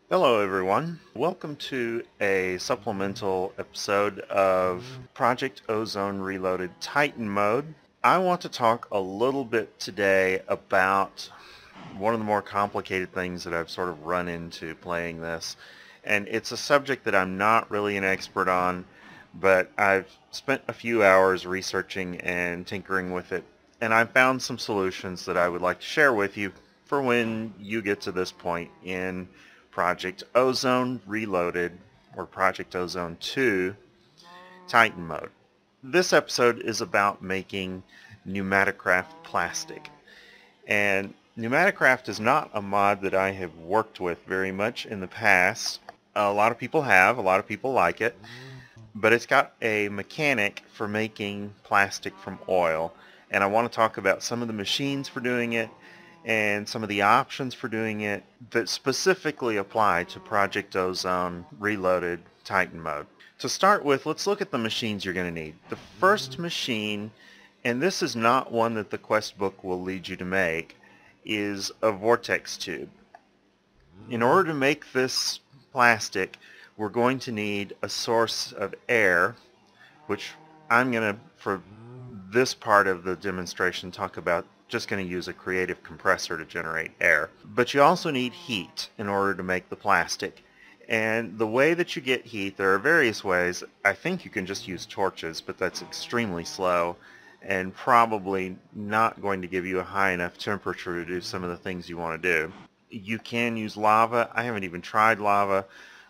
Hello everyone. Welcome to a supplemental episode of Project Ozone Reloaded Titan Mode. I want to talk a little bit today about one of the more complicated things that I've sort of run into playing this. And it's a subject that I'm not really an expert on, but I've spent a few hours researching and tinkering with it. And I've found some solutions that I would like to share with you for when you get to this point in Project Ozone Reloaded or Project Ozone 2 Titan Mode. This episode is about making PneumaticCraft plastic. And PneumaticCraft is not a mod that I have worked with very much in the past. A lot of people have, a lot of people like it, but it's got a mechanic for making plastic from oil. And I want to talk about some of the machines for doing it and some of the options for doing it that specifically apply to Project Ozone Reloaded Titan Mode. To start with, let's look at the machines you're going to need. The first machine, and this is not one that the quest book will lead you to make, is a Vortex Tube. In order to make this plastic, we're going to need a source of air, which I'm going to, for this part of the demonstration, talk about just going to use a creative compressor to generate air. But you also need heat in order to make the plastic. And the way that you get heat, there are various ways. I think you can just use torches, but that's extremely slow and probably not going to give you a high enough temperature to do some of the things you want to do. You can use lava. I haven't even tried lava.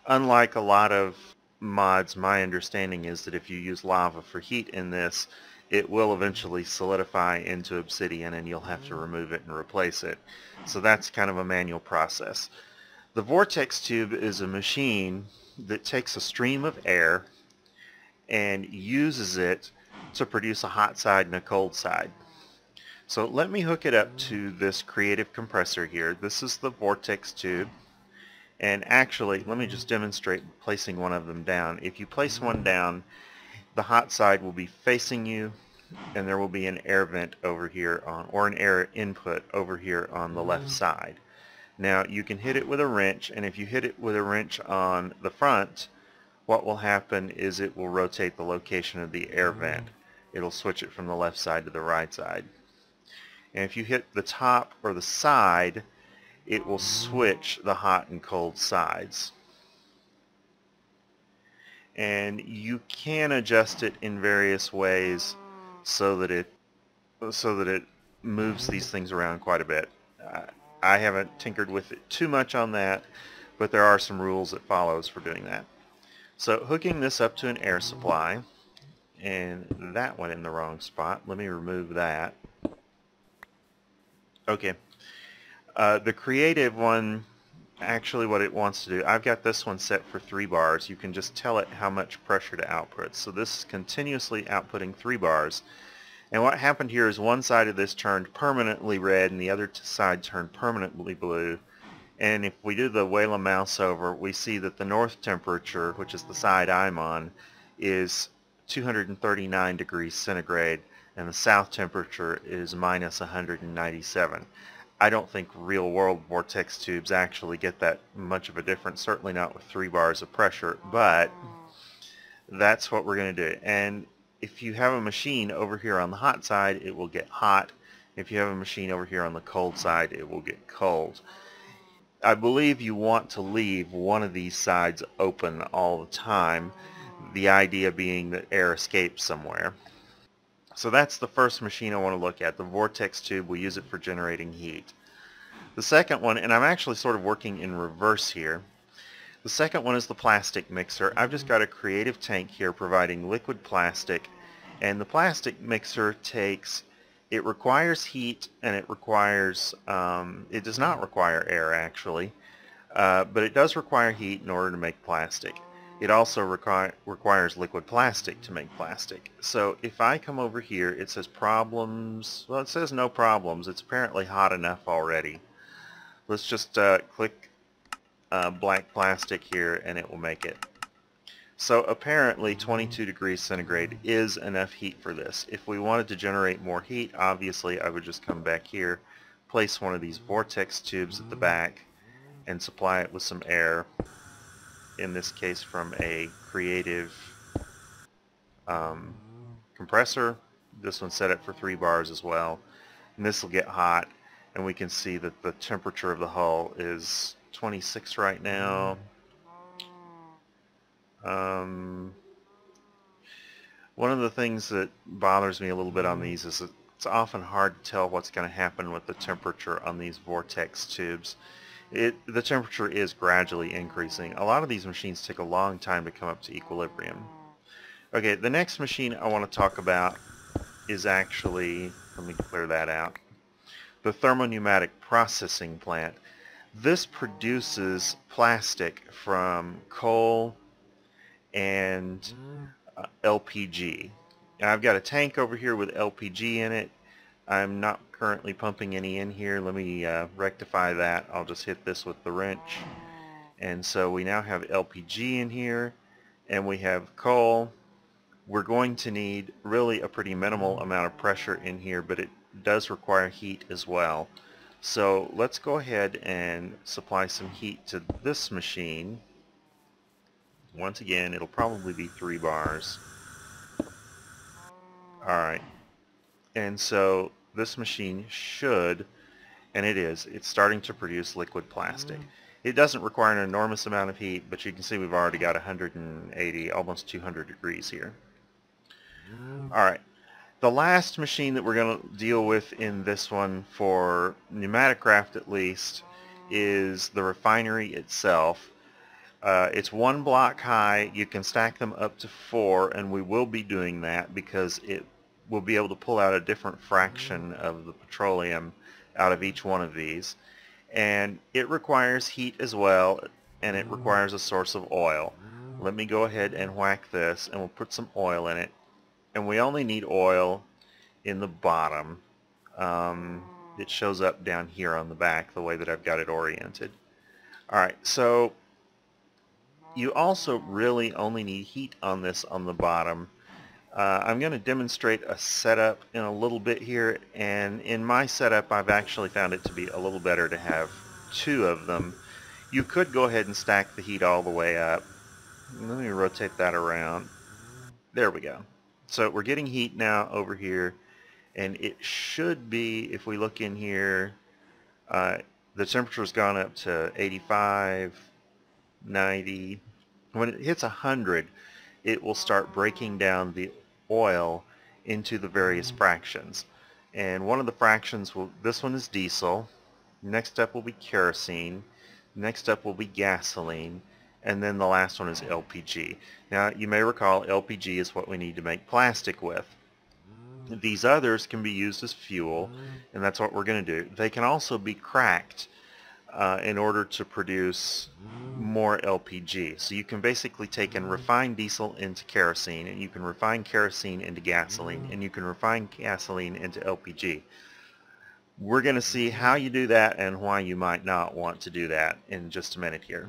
Unlike a lot of mods, my understanding is that if you use lava for heat in this, it will eventually solidify into obsidian and you'll have to remove it and replace it. So that's kind of a manual process. The Vortex Tube is a machine that takes a stream of air and uses it to produce a hot side and a cold side. So let me hook it up to this creative compressor here. This is the Vortex Tube. And actually, let me just demonstrate placing one of them down. If you place one down, the hot side will be facing you, and there will be an air vent over here or an air input over here on the left side. Now you can hit it with a wrench, and if you hit it with a wrench on the front, what will happen is it will rotate the location of the air vent. It'll switch it from the left side to the right side. And if you hit the top or the side, it will switch the hot and cold sides. And you can adjust it in various ways so that it moves these things around quite a bit. I haven't tinkered with it too much on that, but there are some rules it follows for doing that. So hooking this up to an air supply, and that went in the wrong spot. Let me remove that. Okay. The creative one, actually what it wants to do, I've got this one set for 3 bars. You can just tell it how much pressure to output. So this is continuously outputting 3 bars. And what happened here is one side of this turned permanently red and the other side turned permanently blue. And if we do the Wayla mouse over, we see that the north temperature, which is the side I'm on, is 239 degrees centigrade, and the south temperature is minus 197. I don't think real-world vortex tubes actually get that much of a difference, certainly not with 3 bars of pressure, but that's what we're going to do. And if you have a machine over here on the hot side, it will get hot. If you have a machine over here on the cold side, it will get cold. I believe you want to leave one of these sides open all the time, the idea being that air escapes somewhere. So that's the first machine I want to look at, the Vortex Tube. We use it for generating heat. The second one, and I'm actually sort of working in reverse here, the second one is the plastic mixer. I've just got a creative tank here providing liquid plastic, and the plastic mixer it requires heat, and it does not require air actually, but it does require heat in order to make plastic. It also requires liquid plastic to make plastic. So if I come over here, it says problems. Well, it says no problems. It's apparently hot enough already. Let's just click black plastic here and it will make it. So apparently 22 degrees centigrade is enough heat for this. If we wanted to generate more heat, obviously I would just come back here, place one of these vortex tubes at the back, and supply it with some air, in this case from a Creative compressor. This one's set up for 3 bars as well. And this will get hot, and we can see that the temperature of the hull is 26 right now. One of the things that bothers me a little bit on these is that it's often hard to tell what's going to happen with the temperature on these vortex tubes. The temperature is gradually increasing. A lot of these machines take a long time to come up to equilibrium. Okay, the next machine I want to talk about is actually, let me clear that out, the Thermo-Pneumatic processing plant. This produces plastic from coal and LPG. And I've got a tank over here with LPG in it. I'm not currently pumping any in here. Let me rectify that. I'll just hit this with the wrench. And so we now have LPG in here, and we have coal. We're going to need really a pretty minimal amount of pressure in here, but it does require heat as well. So let's go ahead and supply some heat to this machine. Once again, it'll probably be 3 bars. Alright, and so this machine should, and it is, it's starting to produce liquid plastic. It doesn't require an enormous amount of heat, but you can see we've already got 180, almost 200 degrees here. Alright, the last machine that we're going to deal with in this one, for PneumaticCraft at least, is the Refinery itself. It's 1 block high. You can stack them up to 4, and we will be doing that because it will be able to pull out a different fraction of the petroleum out of each one of these. And it requires heat as well, and it requires a source of oil. Let me go ahead and whack this, and we'll put some oil in it. And we only need oil in the bottom. It shows up down here on the back the way that I've got it oriented. Alright, so you also really only need heat on this on the bottom. I'm going to demonstrate a setup in a little bit here, and in my setup I've actually found it to be a little better to have 2 of them. You could go ahead and stack the heat all the way up. Let me rotate that around. There we go. So we're getting heat now over here, and it should be, if we look in here, the temperature's gone up to 85, 90. When it hits 100, it will start breaking down the oil into the various fractions. And one of the fractions will, this one is diesel, next up will be kerosene, next up will be gasoline, and then the last one is LPG. Now you may recall LPG is what we need to make plastic with. These others can be used as fuel, and that's what we're going to do. They can also be cracked in order to produce more LPG. So you can basically take and refine diesel into kerosene, and you can refine kerosene into gasoline, and you can refine gasoline into LPG. We're going to see how you do that and why you might not want to do that in just a minute here.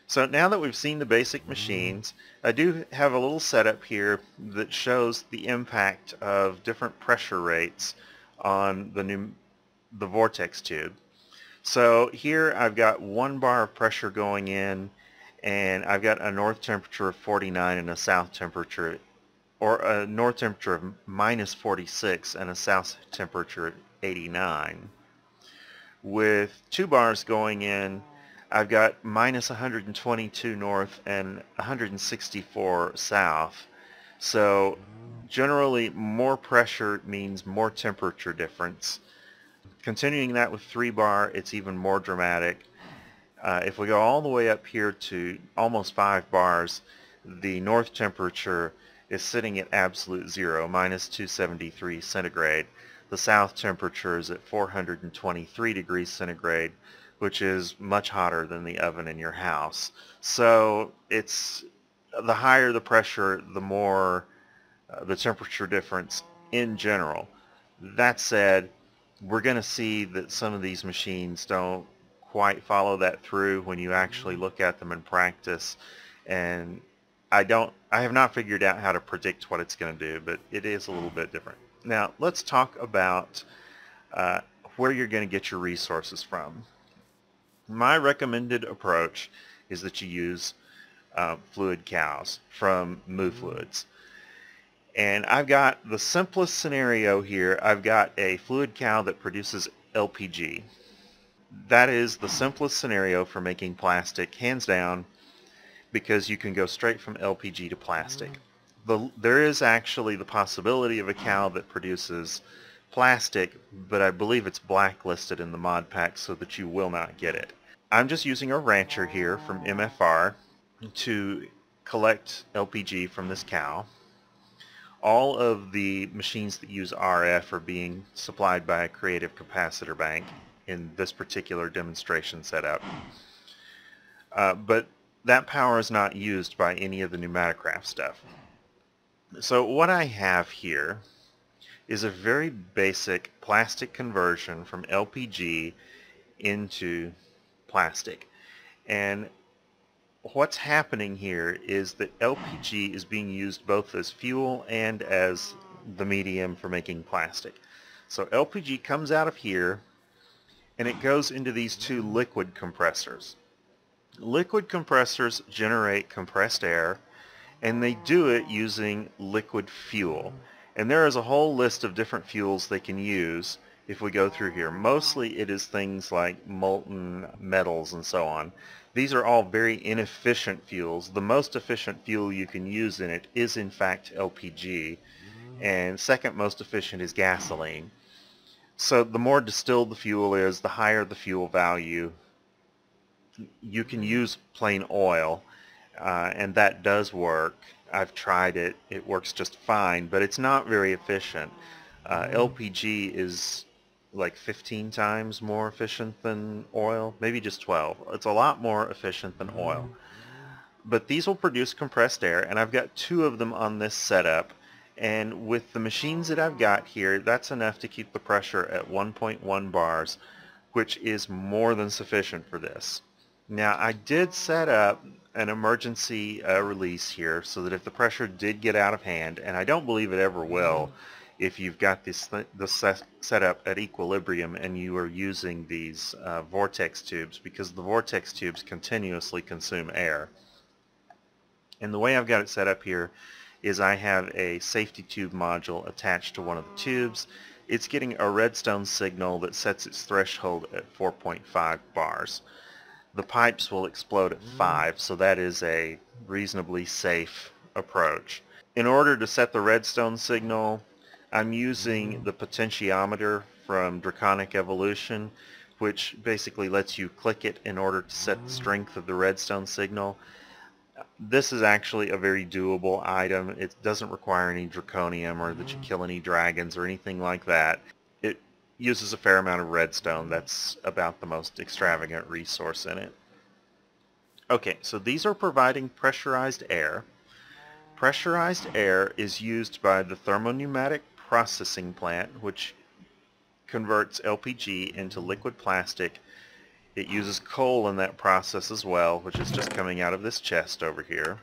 So now that we've seen the basic machines, I do have a little setup here that shows the impact of different pressure rates on the vortex tube. So here I've got 1 bar of pressure going in, and I've got a north temperature of 49 and a south temperature, or a north temperature of minus 46 and a south temperature of 89. With 2 bars going in, I've got minus 122 north and 164 south. So generally more pressure means more temperature difference. Continuing that with 3 bar, it's even more dramatic. If we go all the way up here to almost 5 bars, the north temperature is sitting at absolute 0, minus 273 centigrade. The south temperature is at 423 degrees centigrade, which is much hotter than the oven in your house. So it's the higher the pressure, the more the temperature difference in general. That said, we're going to see that some of these machines don't quite follow that through when you actually look at them in practice, and I have not figured out how to predict what it's going to do, but it is a little bit different. Now let's talk about where you're going to get your resources from. My recommended approach is that you use fluid cows from Moo Fluids. And I've got the simplest scenario here. I've got a fluid cow that produces LPG. That is the simplest scenario for making plastic, hands down, because you can go straight from LPG to plastic. There is actually the possibility of a cow that produces plastic, but I believe it's blacklisted in the mod pack so that you will not get it. I'm just using a rancher here from MFR to collect LPG from this cow. All of the machines that use RF are being supplied by a creative capacitor bank in this particular demonstration setup. But that power is not used by any of the PneumaticCraft stuff. So what I have here is a very basic plastic conversion from LPG into plastic. And what's happening here is that LPG is being used both as fuel and as the medium for making plastic. So LPG comes out of here and it goes into these two liquid compressors. Liquid compressors generate compressed air, and they do it using liquid fuel. And there is a whole list of different fuels they can use if we go through here. Mostly it is things like molten metals and so on. These are all very inefficient fuels. The most efficient fuel you can use in it is in fact LPG, and second most efficient is gasoline. So the more distilled the fuel is, the higher the fuel value. You can use plain oil, and that does work. I've tried it. It works just fine, but it's not very efficient. LPG is like 15 times more efficient than oil, maybe just 12. It's a lot more efficient than oil. But these will produce compressed air, and I've got two of them on this setup. And with the machines that I've got here, that's enough to keep the pressure at 1.1 bars, which is more than sufficient for this. Now, I did set up an emergency release here so that if the pressure did get out of hand, and I don't believe it ever will, if you've got this set up at equilibrium and you are using these vortex tubes, because the vortex tubes continuously consume air. And the way I've got it set up here is I have a safety tube module attached to one of the tubes. It's getting a redstone signal that sets its threshold at 4.5 bars. The pipes will explode at 5, so that is a reasonably safe approach. In order to set the redstone signal, I'm using the potentiometer from Draconic Evolution, which basically lets you click it in order to set the strength of the redstone signal. This is actually a very doable item. It doesn't require any draconium or that you kill any dragons or anything like that. It uses a fair amount of redstone. That's about the most extravagant resource in it. Okay, so these are providing pressurized air. Pressurized air is used by the Thermo-Pneumatic processing plant, which converts LPG into liquid plastic. It uses coal in that process as well, which is just coming out of this chest over here.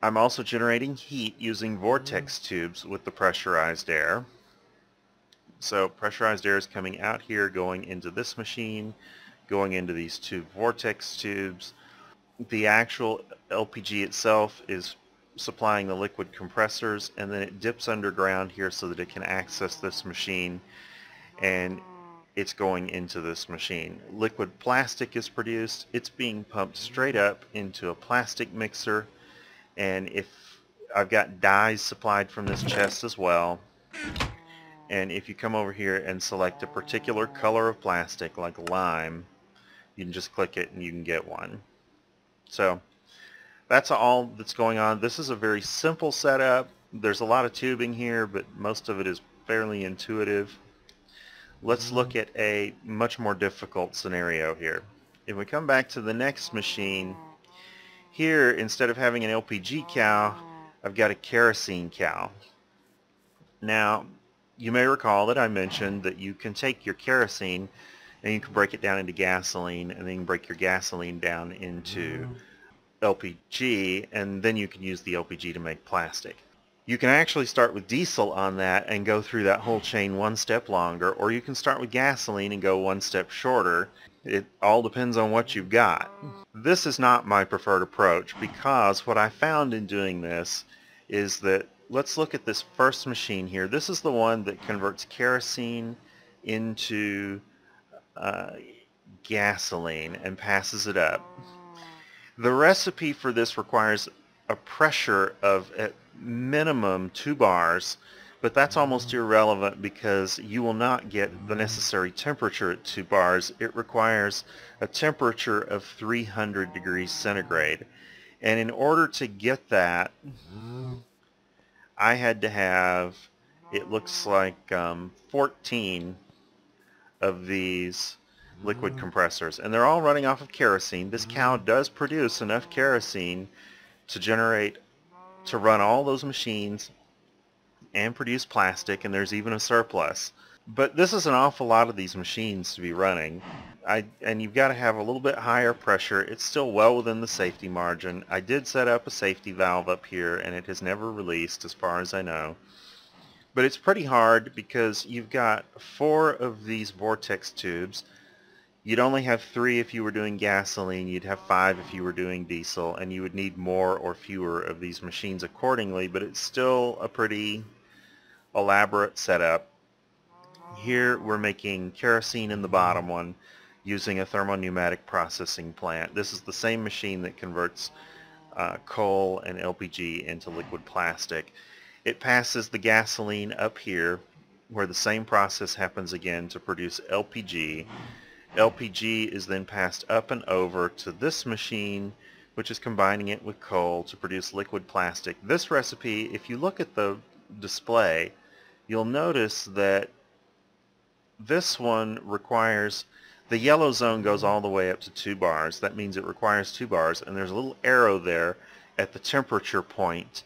I'm also generating heat using vortex tubes with the pressurized air. So pressurized air is coming out here, going into this machine, going into these two vortex tubes. The actual LPG itself is supplying the liquid compressors, and then it dips underground here so that it can access this machine, and it's going into this machine. Liquid plastic is produced. It's being pumped straight up into a plastic mixer, and if I've got dyes supplied from this chest as well, and if you come over here and select a particular color of plastic like lime, you can just click it and you can get one. So that's all that's going on. This is a very simple setup. There's a lot of tubing here, but most of it is fairly intuitive. Let's look at a much more difficult scenario here. If we come back to the next machine, here instead of having an LPG cow, I've got a kerosene cow. Now, you may recall that I mentioned that you can take your kerosene and you can break it down into gasoline, and then you can break your gasoline down into LPG, and then you can use the LPG to make plastic. You can actually start with diesel on that and go through that whole chain one step longer, or you can start with gasoline and go one step shorter. It all depends on what you've got. This is not my preferred approach, because what I found in doing this is that, let's look at this first machine here. This is the one that converts kerosene into gasoline and passes it up. The recipe for this requires a pressure of at minimum 2 bars, but that's almost irrelevant because you will not get the necessary temperature at 2 bars. It requires a temperature of 300 degrees centigrade. And in order to get that, I had to have, it looks like 14 of these liquid compressors, and they're all running off of kerosene. This cow does produce enough kerosene to run all those machines and produce plastic, and there's even a surplus. But this is an awful lot of these machines to be running. And you've got to have a little bit higher pressure. It's still well within the safety margin. I did set up a safety valve up here, and it has never released as far as I know. But it's pretty hard because you've got 4 of these vortex tubes. You'd only have 3 if you were doing gasoline, you'd have 5 if you were doing diesel, and you would need more or fewer of these machines accordingly, but it's still a pretty elaborate setup. Here we're making kerosene in the bottom one using a Thermo-Pneumatic processing plant. This is the same machine that converts coal and LPG into liquid plastic. It passes the gasoline up here where the same process happens again to produce LPG. LPG is then passed up and over to this machine, which is combining it with coal to produce liquid plastic. This recipe, if you look at the display, you'll notice that this one requires, the yellow zone goes all the way up to 2 bars. That means it requires 2 bars, and there's a little arrow there at the temperature point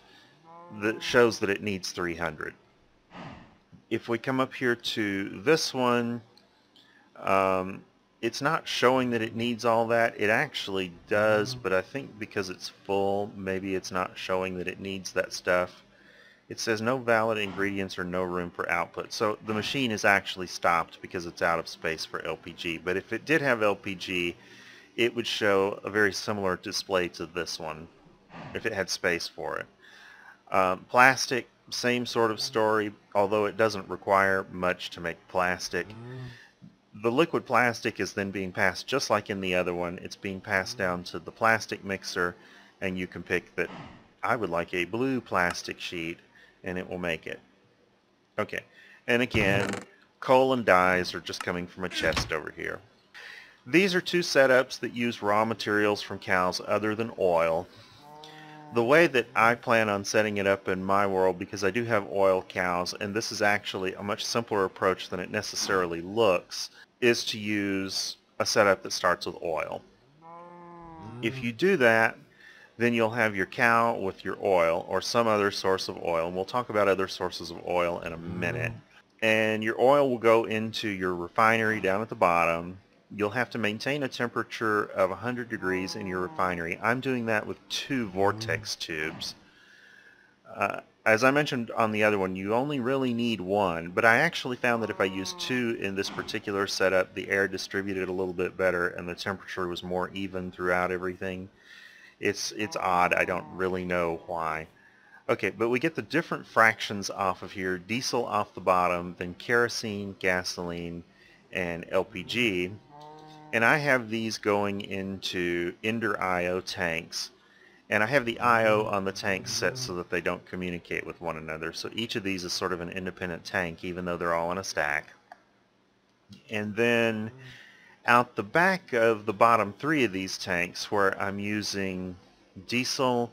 that shows that it needs 300. If we come up here to this one, it's not showing that it needs all that. It actually does, but I think because it's full, maybe it's not showing that it needs that stuff. It says no valid ingredients or no room for output. So the machine is actually stopped because it's out of space for LPG. But if it did have LPG, it would show a very similar display to this one if it had space for it. Plastic, same sort of story, although it doesn't require much to make plastic. The liquid plastic is then being passed just like in the other one. It's being passed down to the plastic mixer, and you can pick that I would like a blue plastic sheet, and it will make it. Okay, and again, coal and dyes are just coming from a chest over here. These are 2 setups that use raw materials from cows other than oil. The way that I plan on setting it up in my world, because I do have oil cows, and this is actually a much simpler approach than it necessarily looks, is to use a setup that starts with oil. If you do that, then you'll have your cow with your oil or some other source of oil, and we'll talk about other sources of oil in a minute. And your oil will go into your refinery down at the bottom. You'll have to maintain a temperature of 100 degrees in your refinery. I'm doing that with 2 vortex tubes. As I mentioned on the other one, you only really need 1, but I actually found that if I used 2 in this particular setup, the air distributed a little bit better and the temperature was more even throughout everything. It's odd. I don't really know why. Okay, but we get the different fractions off of here. Diesel off the bottom, then kerosene, gasoline, and LPG. And I have these going into Ender IO tanks. And I have the IO on the tanks set so that they don't communicate with one another. So each of these is sort of an independent tank, even though they're all in a stack. And then out the back of the bottom 3 of these tanks, where I'm using diesel,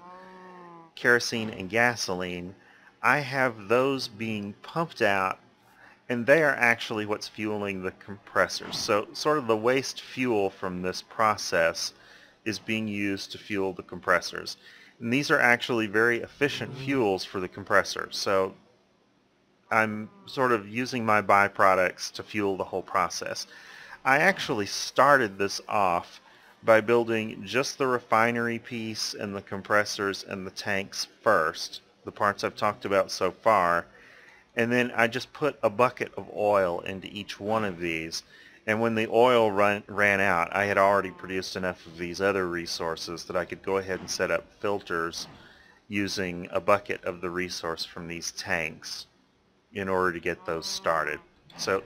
kerosene, and gasoline, I have those being pumped out, and they are actually what's fueling the compressors. So sort of the waste fuel from this process is being used to fuel the compressors. And these are actually very efficient fuels for the compressors. So I'm sort of using my byproducts to fuel the whole process. I actually started this off by building just the refinery piece and the compressors and the tanks first. the parts I've talked about so far, and then I just put a bucket of oil into each one of these. And when the oil ran out, I had already produced enough of these other resources that I could go ahead and set up filters using a bucket of the resource from these tanks in order to get those started. So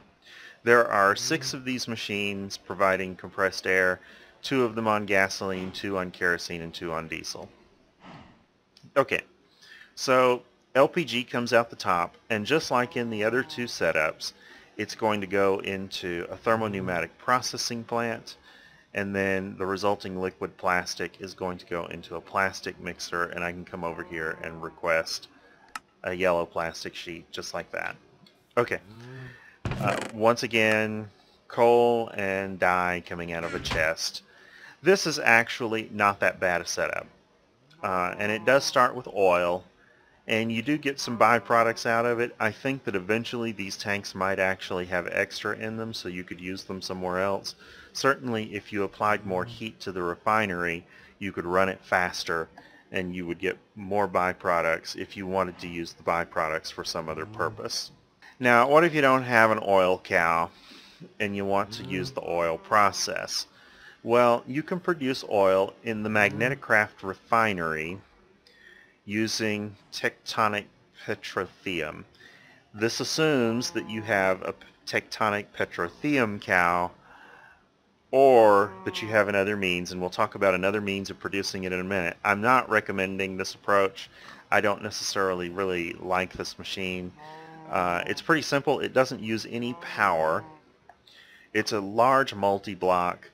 there are 6 of these machines providing compressed air, 2 of them on gasoline, 2 on kerosene, and 2 on diesel. Okay, so LPG comes out the top, and just like in the other 2 setups, it's going to go into a Thermo-Pneumatic processing plant, and then the resulting liquid plastic is going to go into a plastic mixer, and I can come over here and request a yellow plastic sheet just like that. Okay, once again, coal and dye coming out of a chest. This is actually not that bad a setup, and it does start with oil, and you do get some byproducts out of it. I think that eventually these tanks might actually have extra in them so you could use them somewhere else. Certainly if you applied more heat to the refinery, you could run it faster and you would get more byproducts if you wanted to use the byproducts for some other purpose. Now, what if you don't have an oil cow and you want to use the oil process? Well, you can produce oil in the MagneticCraft refinery using tectonic petroleum. This assumes that you have a tectonic petroleum cow or that you have another means, and we'll talk about another means of producing it in a minute. I'm not recommending this approach. I don't necessarily really like this machine. It's pretty simple. It doesn't use any power. It's a large multi-block.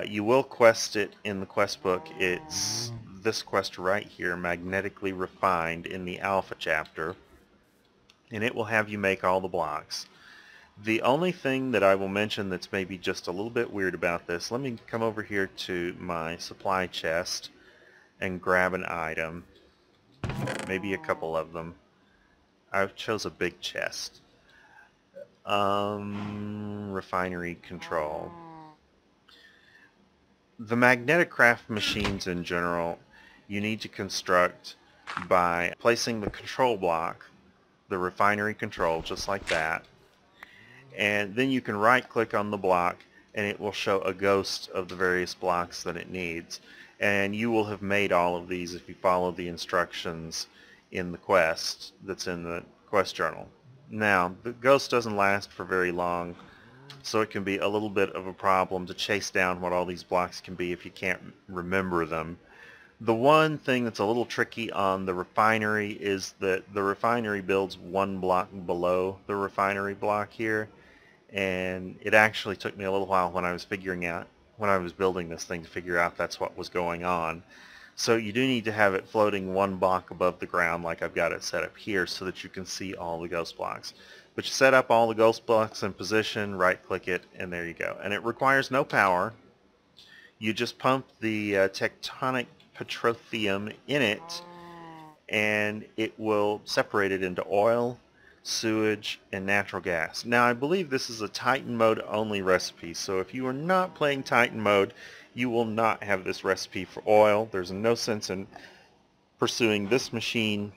You will quest it in the quest book. It's this quest right here, magnetically refined, in the alpha chapter, and it will have you make all the blocks. The only thing that I will mention that's maybe just a little bit weird about this, let me come over here to my supply chest and grab an item, maybe a couple of them. I chose a big chest. Refinery control. The MagneticCraft machines in general, you need to construct by placing the control block, the refinery control, just like that, and then you can right click on the block and it will show a ghost of the various blocks that it needs, and you will have made all of these if you follow the instructions in the quest that's in the quest journal. Now, the ghost doesn't last for very long, so it can be a little bit of a problem to chase down what all these blocks can be if you can't remember them. The one thing that's a little tricky on the refinery is that the refinery builds one block below the refinery block here, and it actually took me a little while when I was building this thing to figure out that's what was going on. So you do need to have it floating one block above the ground like I've got it set up here so that you can see all the ghost blocks. But you set up all the ghost blocks in position, right click it, and there you go. And it requires no power. You just pump the tectonic petroleum in it, and it will separate it into oil, sewage, and natural gas. Now, I believe this is a Titan mode only recipe, so if you are not playing Titan mode, you will not have this recipe for oil. There's no sense in pursuing this machine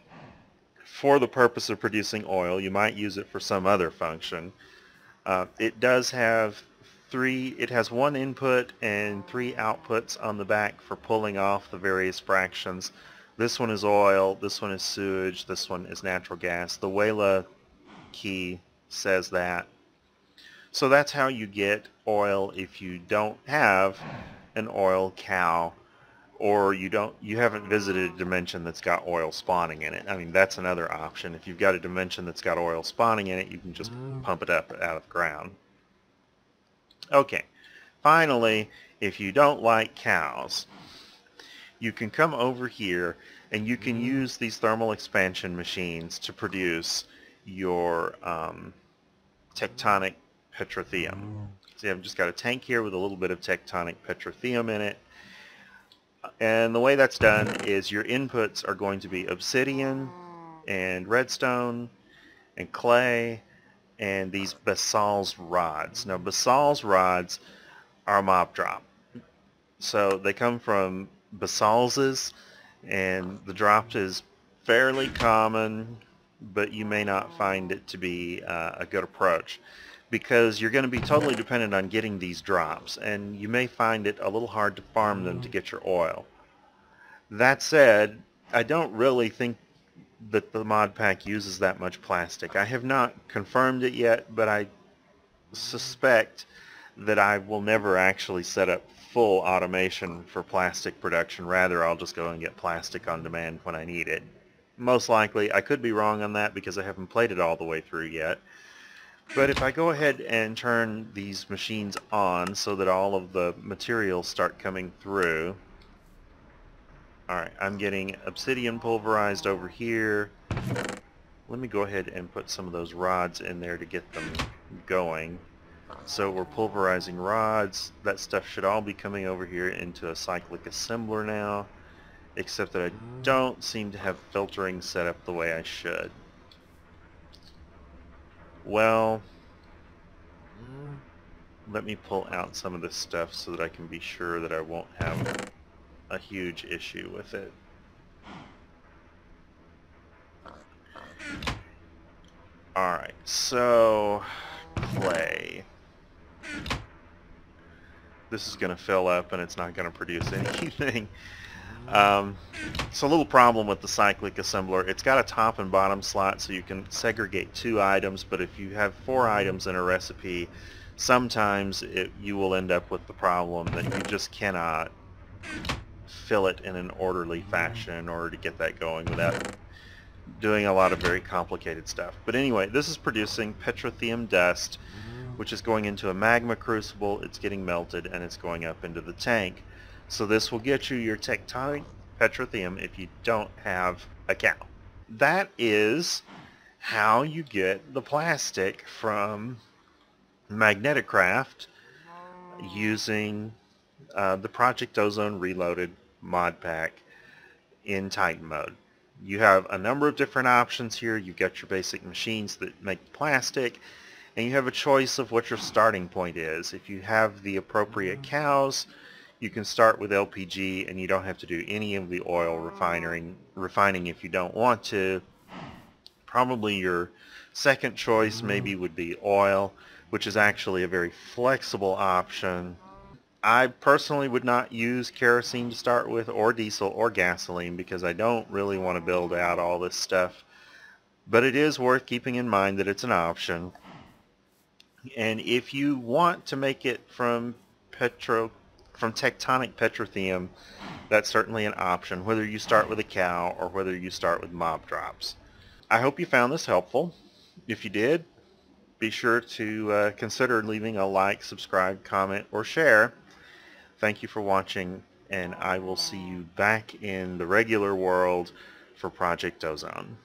for the purpose of producing oil. You might use it for some other function. It does have it has one input and 3 outputs on the back for pulling off the various fractions. This one is oil, this one is sewage, this one is natural gas. The WALA key says that. So that's how you get oil if you don't have an oil cow, or you haven't visited a dimension that's got oil spawning in it. I mean, that's another option. If you've got a dimension that's got oil spawning in it, you can just pump it up out of the ground. Okay, finally, if you don't like cows, you can come over here and you can use these thermal expansion machines to produce your tectonic petroleum. See, I've just got a tank here with a little bit of tectonic petroleum in it. And the way that's done is your inputs are going to be obsidian and redstone and clay and these basalts rods. Now, basalts rods are mob drop. So they come from basalts, and the drop is fairly common, but you may not find it to be a good approach because you're going to be totally dependent on getting these drops, and you may find it a little hard to farm them to get your oil. That said, I don't really think that the mod pack uses that much plastic. I have not confirmed it yet, but I suspect that I will never actually set up full automation for plastic production. Rather, I'll just go and get plastic on demand when I need it. Most likely, I could be wrong on that because I haven't played it all the way through yet. But if I go ahead and turn these machines on so that all of the materials start coming through. Alright, I'm getting obsidian pulverized over here. Let me go ahead and put some of those rods in there to get them going. So we're pulverizing rods. That stuff should all be coming over here into a cyclic assembler now, except that I don't seem to have filtering set up the way I should. Well, let me pull out some of this stuff so that I can be sure that I won't have a huge issue with it. Alright, so clay. This is going to fill up and it's not going to produce anything. It's a little problem with the cyclic assembler. It's got a top and bottom slot so you can segregate 2 items, but if you have 4 items in a recipe, sometimes you will end up with the problem that you just cannot fill it in an orderly fashion in order to get that going without doing a lot of very complicated stuff. But anyway, this is producing petroleum dust, which is going into a magma crucible. It's getting melted and it's going up into the tank. So this will get you your tectonic petroleum if you don't have a cow. That is how you get the plastic from MagneticCraft using the Project Ozone Reloaded mod pack in Titan mode. You have a number of different options here. You've got your basic machines that make plastic, and you have a choice of what your starting point is. If you have the appropriate cows, you can start with LPG and you don't have to do any of the oil refining if you don't want to. Probably your second choice maybe would be oil, which is actually a very flexible option. I personally would not use kerosene to start with, or diesel, or gasoline, because I don't really want to build out all this stuff. But it is worth keeping in mind that it's an option. And if you want to make it from tectonic petroleum, that's certainly an option, whether you start with a cow or whether you start with mob drops. I hope you found this helpful. If you did, be sure to consider leaving a like, subscribe, comment, or share. Thank you for watching, and I will see you back in the regular world for Project Ozone.